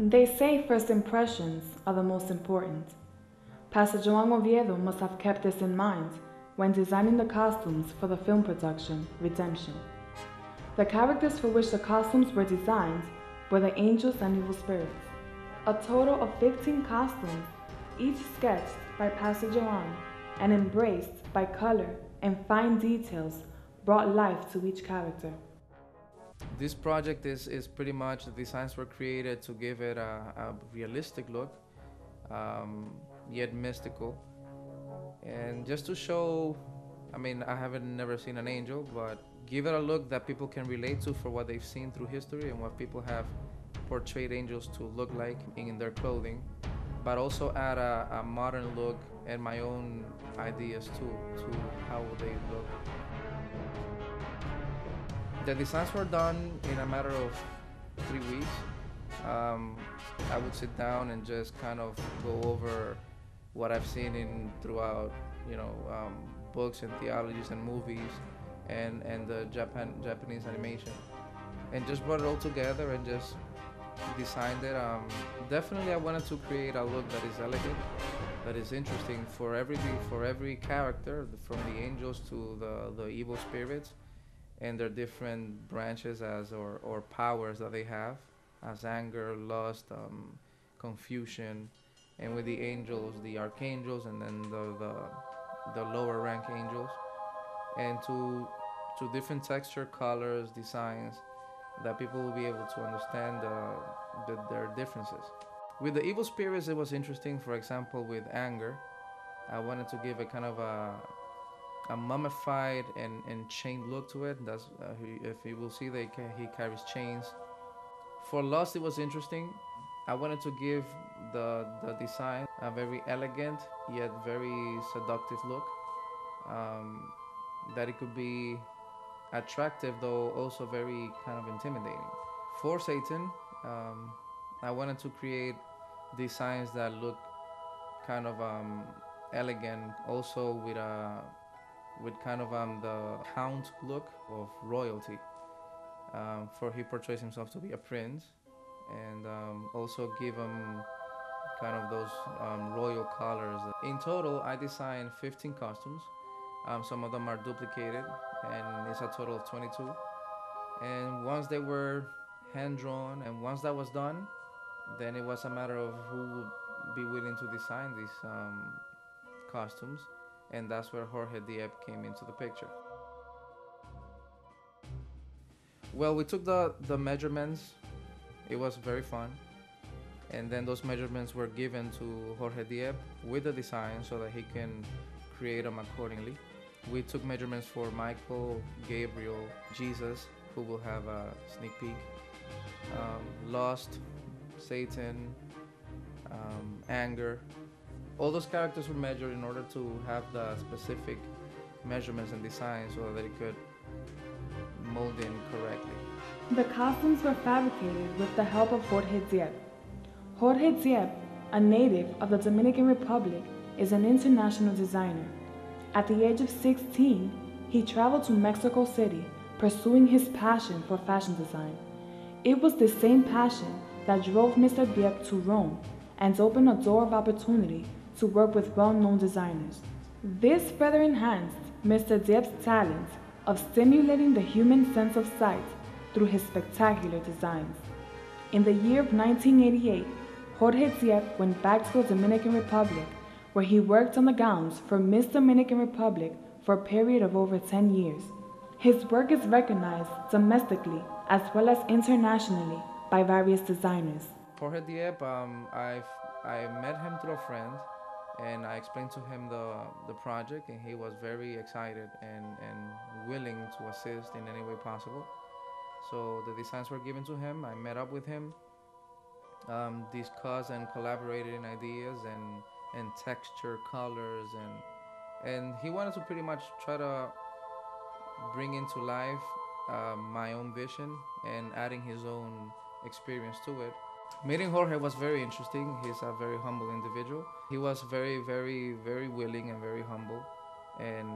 They say first impressions are the most important. Pastor Joan Oviedo must have kept this in mind when designing the costumes for the film production, Redemption. The characters for which the costumes were designed were the angels and evil spirits. A total of 15 costumes, each sketched by Pastor Joan and embraced by color and fine details, brought life to each character. This project is pretty much, the designs were created to give it a realistic look, yet mystical. And just to show, I mean, I haven't never seen an angel, but give it a look that people can relate to for what they've seen through history and what people have portrayed angels to look like in their clothing, but also add a modern look and my own ideas too, to how they look. The designs were done in a matter of 3 weeks. I would sit down and just kind of go over what I've seen throughout, books and theologies and movies, and the Japanese animation, and just brought it all together and just designed it. Definitely, I wanted to create a look that is elegant, that is interesting for every character, from the angels to the evil spirits, and their different branches or powers that they have, as anger, lust, confusion, and with the angels, the archangels, and then the lower rank angels, and to different texture, colors, designs, that people will be able to understand their differences. With the evil spirits, it was interesting. For example, with anger, I wanted to give a kind of a mummified and chained look to it. That's if you will see, he carries chains. For lust, it was interesting. I wanted to give the design a very elegant yet very seductive look. That it could be attractive, though also very kind of intimidating. For Satan, I wanted to create designs that look kind of elegant, also with kind of the count look of royalty. For he portrays himself to be a prince, and also give him kind of those royal colors. In total, I designed 15 costumes. Some of them are duplicated, and it's a total of 22. And once they were hand drawn, and once that was done, then it was a matter of who would be willing to design these costumes, and that's where Jorge Diep came into the picture. Well, we took the measurements. It was very fun. And then those measurements were given to Jorge Diep with the design so that he can create them accordingly. We took measurements for Michael, Gabriel, Jesus, who will have a sneak peek, Lust, Satan, Anger. All those characters were measured in order to have the specific measurements and designs so that it could mold in correctly. The costumes were fabricated with the help of Jorge Diep. Jorge Diep, a native of the Dominican Republic, is an international designer. At the age of 16, he traveled to Mexico City, pursuing his passion for fashion design. It was the same passion that drove Mr. Diep to Rome and opened a door of opportunity to work with well-known designers. This further enhanced Mr. Diep's talent of stimulating the human sense of sight through his spectacular designs. In the year of 1988, Jorge Diep went back to the Dominican Republic, where he worked on the gowns for Miss Dominican Republic for a period of over 10 years. His work is recognized domestically as well as internationally by various designers. Jorge Diep, I met him through a friend, and I explained to him the project, and he was very excited and willing to assist in any way possible. So the designs were given to him. I met up with him, discussed and collaborated in ideas and texture, colors, and he wanted to pretty much try to bring into life my own vision and adding his own experience to it. Meeting Jorge was very interesting. He's a very humble individual. He was very, very, very willing and very humble, and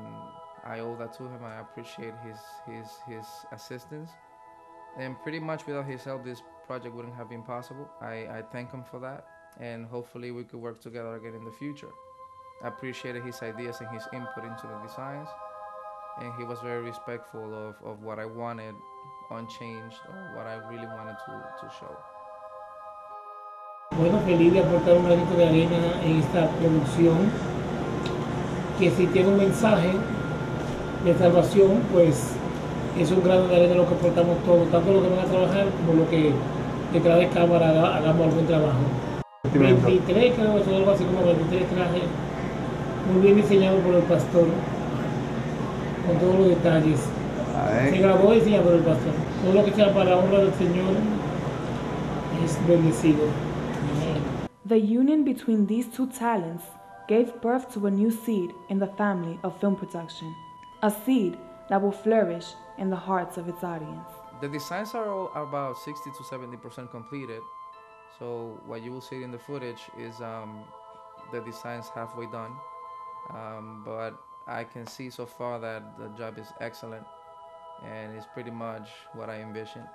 I owe that to him. I appreciate his assistance, and pretty much without his help, this project wouldn't have been possible. I thank him for that, and hopefully we could work together again in the future. I appreciated his ideas and his input into the designs, and he was very respectful of what I wanted unchanged or what I really wanted to show. Bueno, feliz de aportar un granito de arena en esta producción, que si tiene un mensaje de salvación, pues es un grano de arena lo que aportamos todos, tanto los que van a trabajar como los que detrás de cámara hagamos algún trabajo. 23, creo que son algo así como 23 trajes, muy bien diseñado por el pastor, con todos los detalles. Se grabó y diseñado por el pastor. Todo lo que sea para la honra del Señor es bendecido. The union between these two talents gave birth to a new seed in the family of film production, a seed that will flourish in the hearts of its audience. The designs are about 60 to 70% completed, so what you will see in the footage is the designs halfway done, but I can see so far that the job is excellent and it's pretty much what I envisioned.